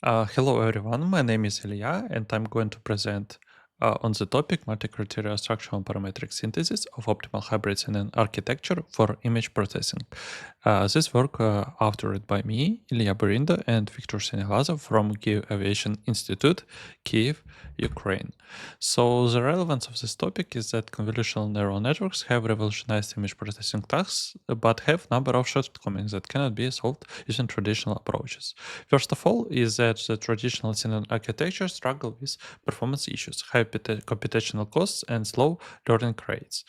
Hello everyone, my name is Ilya and I'm going to present on the topic multicriteria structural parametric synthesis of optimal hybrids in an architecture for image processing. This work authored by me, Ilya Burindo, and Viktor Seneglazov from Kiev Aviation Institute, Kiev, Ukraine. So the relevance of this topic is that convolutional neural networks have revolutionized image processing tasks, but have number of shortcomings that cannot be solved using traditional approaches. First of all, is that the traditional CNN architecture struggle with performance issues, high computational costs, and slow learning rates.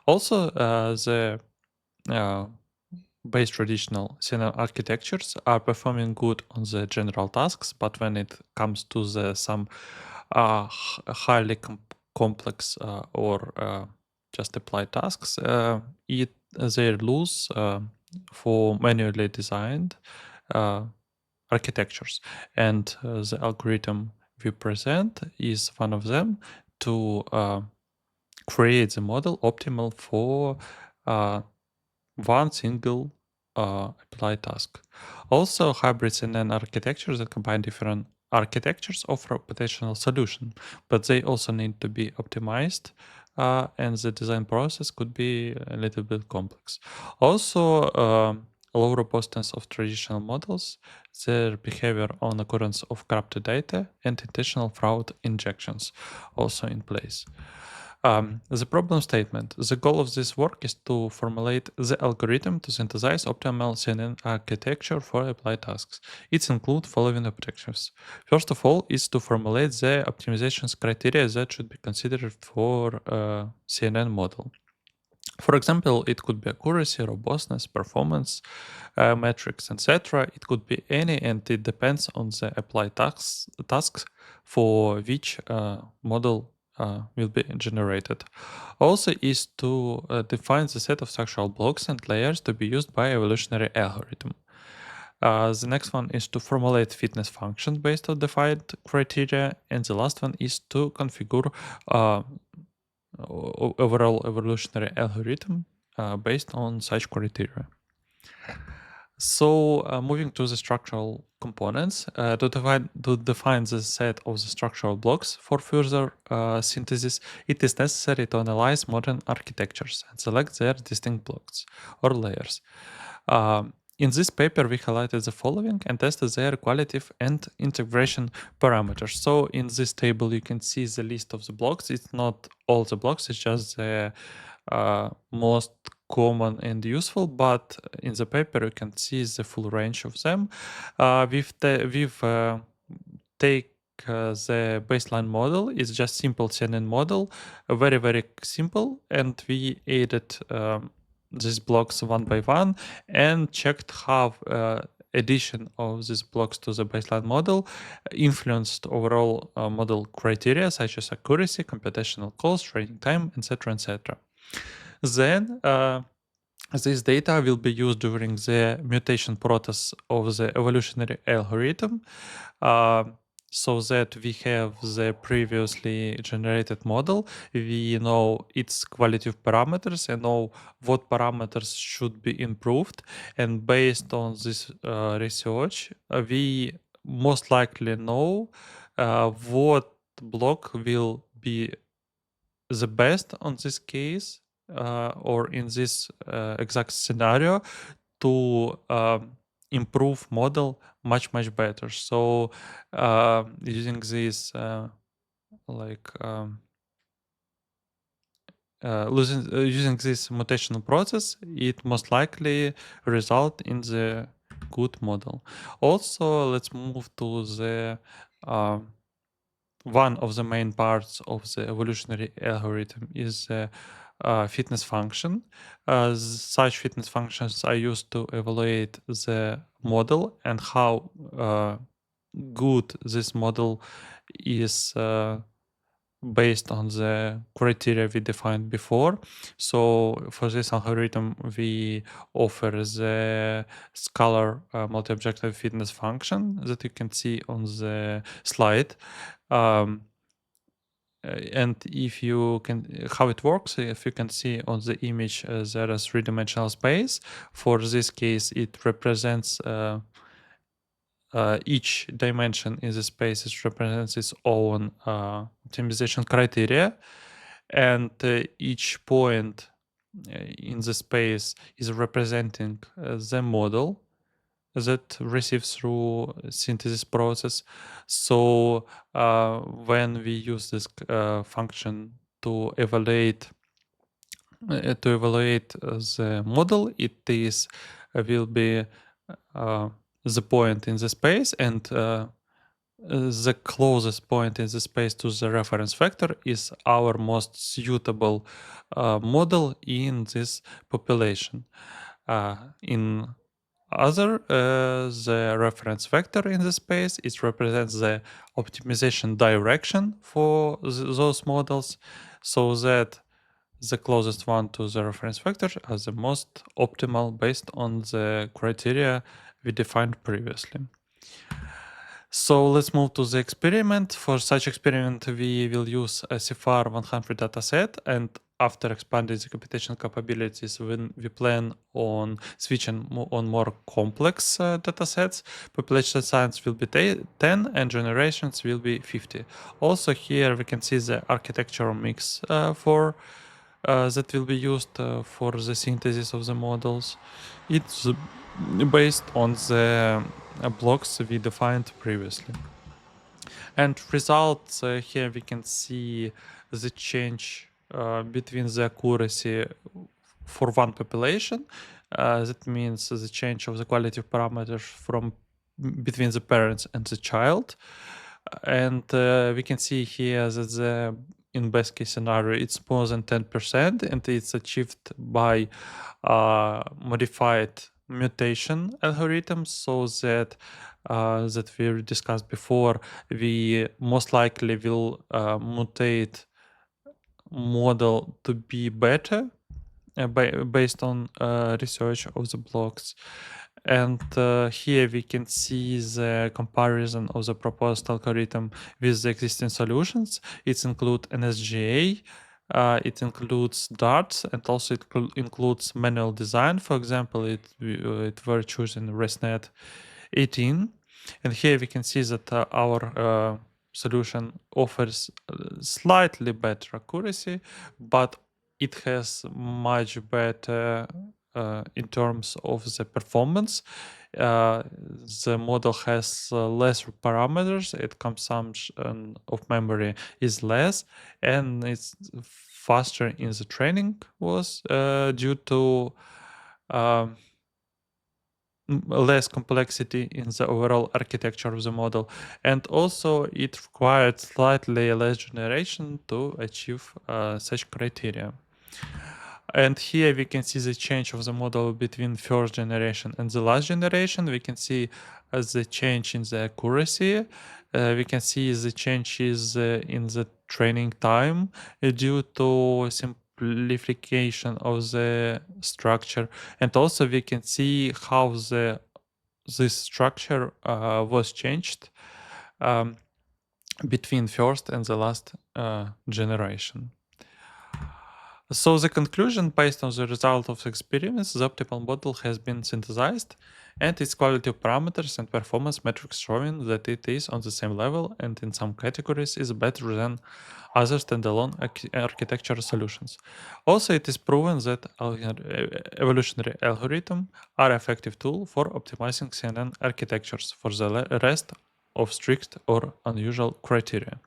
Also, the uh, base traditional CNN architectures are performing good on the general tasks, but when it comes to the some highly complex or just applied tasks, they lose for manually designed uh, architectures. And the algorithm we present is one of them to create the model optimal for one single applied task. Also, hybrids and then architectures that combine different architectures offer a potential solution, but they also need to be optimized. And the design process could be a little bit complex. Also, low robustness of traditional models, their behavior on occurrence of corrupted data, and intentional fraud injections also in place. The problem statement. The goal of this work is to formulate the algorithm to synthesize optimal CNN architecture for applied tasks. It includes following objectives. First of all, is to formulate the optimizations criteria that should be considered for a CNN model. For example, it could be accuracy, robustness, performance metrics, etc. It could be any, and it depends on the applied tasks for which model will be generated. Also is to define the set of structural blocks and layers to be used by evolutionary algorithm. The next one is to formulate fitness functions based on defined criteria, and the last one is to configure overall evolutionary algorithm based on such criteria. So moving to the structural components, to define the set of the structural blocks for further synthesis, it is necessary to analyze modern architectures and select their distinct blocks or layers. In this paper, we highlighted the following and tested their qualitative and integration parameters. So in this table, you can see the list of the blocks. It's not all the blocks, it's just the most common and useful, but in the paper you can see the full range of them. We've take the baseline model is just simple CNN model, very simple, and we added these blocks one by one and checked how addition of these blocks to the baseline model influenced overall model criteria such as accuracy, computational cost, training time, etc. Then this data will be used during the mutation process of the evolutionary algorithm, uh, so that we have the previously generated model. We know its qualitative parameters and know what parameters should be improved. And based on this research, we most likely know what block will be the best on this case or in this exact scenario to improve model much better. So using this like using this mutational process, it most likely result in the good model. Also, let's move to the one of the main parts of the evolutionary algorithm is the fitness function. Such fitness functions are used to evaluate the model and how good this model is based on the criteria we defined before. So for this algorithm, we offer the scalar multi-objective fitness function that you can see on the slide. And if you can, how it works, if you can see on the image, there is three-dimensional space. For this case, it represents each dimension in the space represents its own optimization criteria, and each point in the space is representing the model that receives through synthesis process. So when we use this function to evaluate the model, it is will be the point in the space, and the closest point in the space to the reference vector is our most suitable model in this population. In other, the reference vector in the space, it represents the optimization direction for those models, so that the closest one to the reference vector are the most optimal based on the criteria we defined previously. So let's move to the experiment. For such experiment, we will use a CFAR 100 dataset, and after expanding the computation capabilities, when we plan on switching on more complex datasets, population size will be 10 and generations will be 50. Also here we can see the architectural mix for that will be used for the synthesis of the models. It's based on the blocks we defined previously. And results, here we can see the change between the accuracy for one population. That means the change of the quality of parameters from between the parents and the child. And we can see here that the in best case scenario it's more than 10%, and it's achieved by modified mutation algorithms, so that that we discussed before, we most likely will mutate model to be better based on research of the blocks. And here we can see the comparison of the proposed algorithm with the existing solutions. It includes NSGA, it includes darts, and also it includes manual design. For example, it were choosing ResNet 18. And here we can see that our solution offers slightly better accuracy, but it has much better in terms of the performance. The model has less parameters, its consumption of memory is less, and it's faster in the training was due to less complexity in the overall architecture of the model. And also it required slightly less generation to achieve such criteria. And here we can see the change of the model between first generation and the last generation. We can see the change in the accuracy. We can see the changes in the training time due to simplification of the structure. And also we can see how this structure was changed between first and the last generation. So the conclusion, based on the result of the experiments, the optimal model has been synthesized, and its quality of parameters and performance metrics showing that it is on the same level and in some categories is better than other standalone architecture solutions. Also, it is proven that evolutionary algorithms are effective tool for optimizing CNN architectures for the rest of strict or unusual criteria.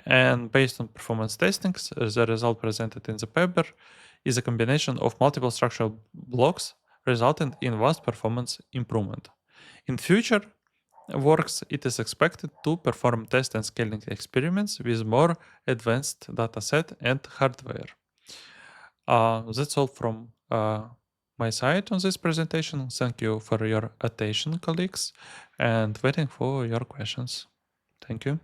And based on performance testings, the result presented in the paper is a combination of multiple structural blocks resulting in vast performance improvement. In future works, it is expected to perform test and scaling experiments with more advanced dataset and hardware. That's all from my side on this presentation. Thank you for your attention, colleagues, and waiting for your questions. Thank you.